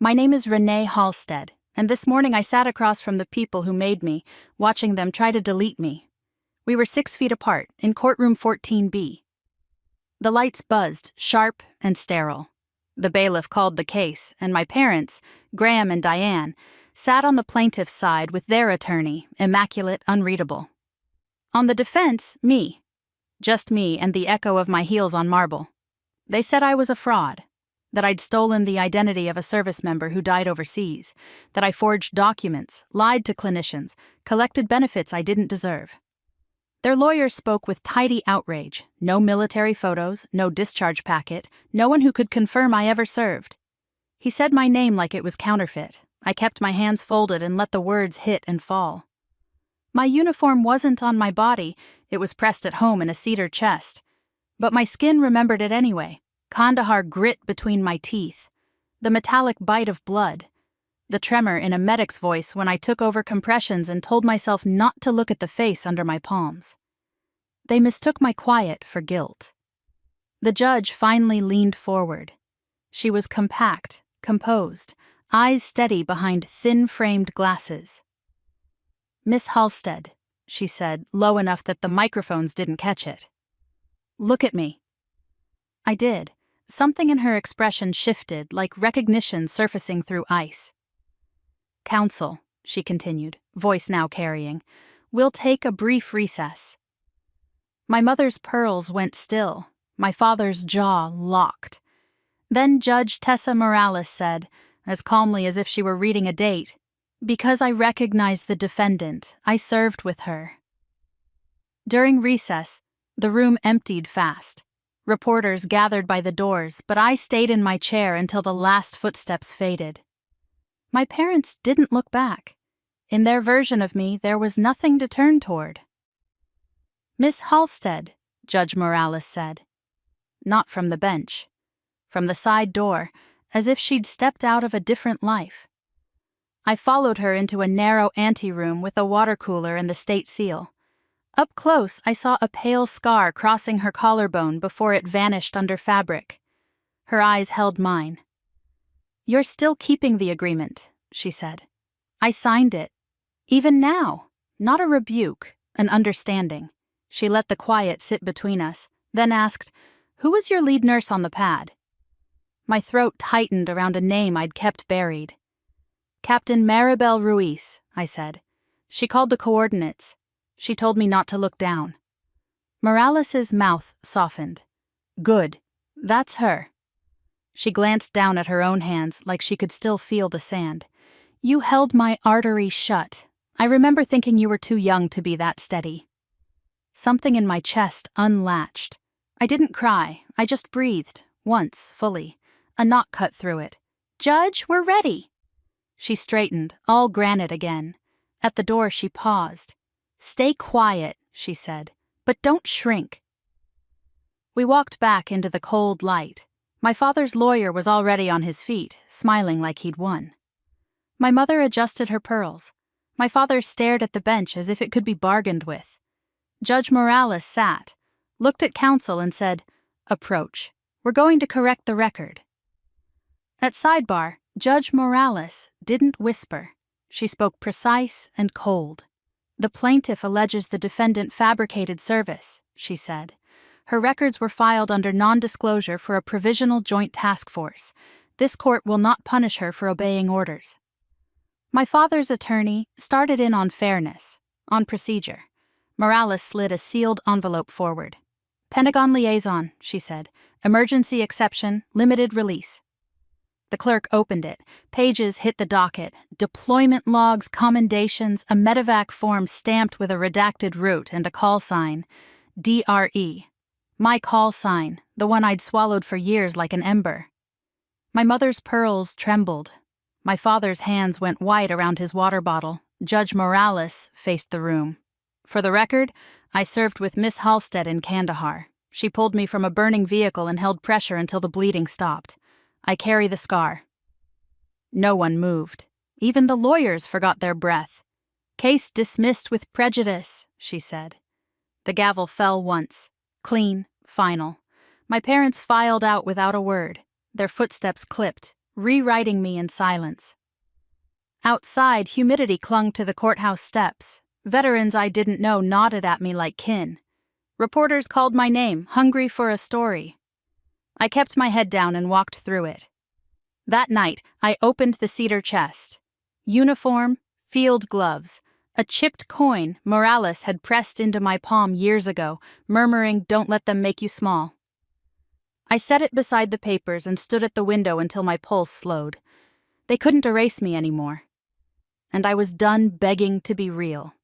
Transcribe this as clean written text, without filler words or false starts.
My name is Renee Halstead, and this morning I sat across from the people who made me, watching them try to delete me. We were 6 feet apart, in courtroom 14B. The lights buzzed, sharp and sterile. The bailiff called the case, and my parents, Graham and Diane, sat on the plaintiff's side with their attorney, immaculate, unreadable. On the defense, me. Just me and the echo of my heels on marble. They said I was a fraud, that I'd stolen the identity of a service member who died overseas, that I forged documents, lied to clinicians, collected benefits I didn't deserve. Their lawyers spoke with tidy outrage. No military photos, no discharge packet, no one who could confirm I ever served. He said my name like it was counterfeit. I kept my hands folded and let the words hit and fall. My uniform wasn't on my body, it was pressed at home in a cedar chest. But my skin remembered it anyway. Kandahar grit between my teeth. The metallic bite of blood. The tremor in a medic's voice when I took over compressions and told myself not to look at the face under my palms. They mistook my quiet for guilt. The judge finally leaned forward. She was compact, composed, eyes steady behind thin-framed glasses. "Miss Halstead," she said, low enough that the microphones didn't catch it. "Look at me." I did. Something in her expression shifted, like recognition surfacing through ice. "Counsel," she continued, voice now carrying, "we'll take a brief recess." My mother's pearls went still, my father's jaw locked. Then Judge Tessa Morales said, as calmly as if she were reading a date, "Because I recognize the defendant, I served with her." During recess, the room emptied fast. Reporters gathered by the doors, but I stayed in my chair until the last footsteps faded. My parents didn't look back. In their version of me, there was nothing to turn toward. "Miss Halstead," Judge Morales said. Not from the bench. From the side door, as if she'd stepped out of a different life. I followed her into a narrow anteroom with a water cooler and the state seal. Up close, I saw a pale scar crossing her collarbone before it vanished under fabric. Her eyes held mine. "You're still keeping the agreement," she said. "I signed it. Even now. Not a rebuke, an understanding." She let the quiet sit between us, then asked, "Who was your lead nurse on the pad?" My throat tightened around a name I'd kept buried. "Captain Maribel Ruiz," I said. "She called the coordinates. She told me not to look down." Morales's mouth softened. "Good. That's her." She glanced down at her own hands like she could still feel the sand. "You held my artery shut. I remember thinking you were too young to be that steady." Something in my chest unlatched. I didn't cry. I just breathed, once, fully. A knot cut through it. "Judge, we're ready." She straightened, all granite again. At the door she paused. "Stay quiet," she said, "but don't shrink." We walked back into the cold light. My father's lawyer was already on his feet, smiling like he'd won. My mother adjusted her pearls. My father stared at the bench as if it could be bargained with. Judge Morales sat, looked at counsel and said, "Approach. We're going to correct the record." At sidebar, Judge Morales didn't whisper. She spoke precise and cold. "The plaintiff alleges the defendant fabricated service," she said. "Her records were filed under non-disclosure for a provisional joint task force. This court will not punish her for obeying orders." My father's attorney started in on fairness, on procedure. Morales slid a sealed envelope forward. "Pentagon liaison," she said. "Emergency exception, limited release." The clerk opened it. Pages hit the docket. Deployment logs, commendations, a medevac form stamped with a redacted route and a call sign. DRE. My call sign, the one I'd swallowed for years like an ember. My mother's pearls trembled. My father's hands went white around his water bottle. Judge Morales faced the room. "For the record, I served with Miss Halstead in Kandahar. She pulled me from a burning vehicle and held pressure until the bleeding stopped. I carry the scar." No one moved. Even the lawyers forgot their breath. "Case dismissed with prejudice," she said. The gavel fell once. Clean, final. My parents filed out without a word. Their footsteps clipped, rewriting me in silence. Outside, humidity clung to the courthouse steps. Veterans I didn't know nodded at me like kin. Reporters called my name, hungry for a story. I kept my head down and walked through it. That night, I opened the cedar chest. Uniform, field gloves, a chipped coin Morales had pressed into my palm years ago, murmuring, "Don't let them make you small." I set it beside the papers and stood at the window until my pulse slowed. They couldn't erase me anymore. And I was done begging to be real.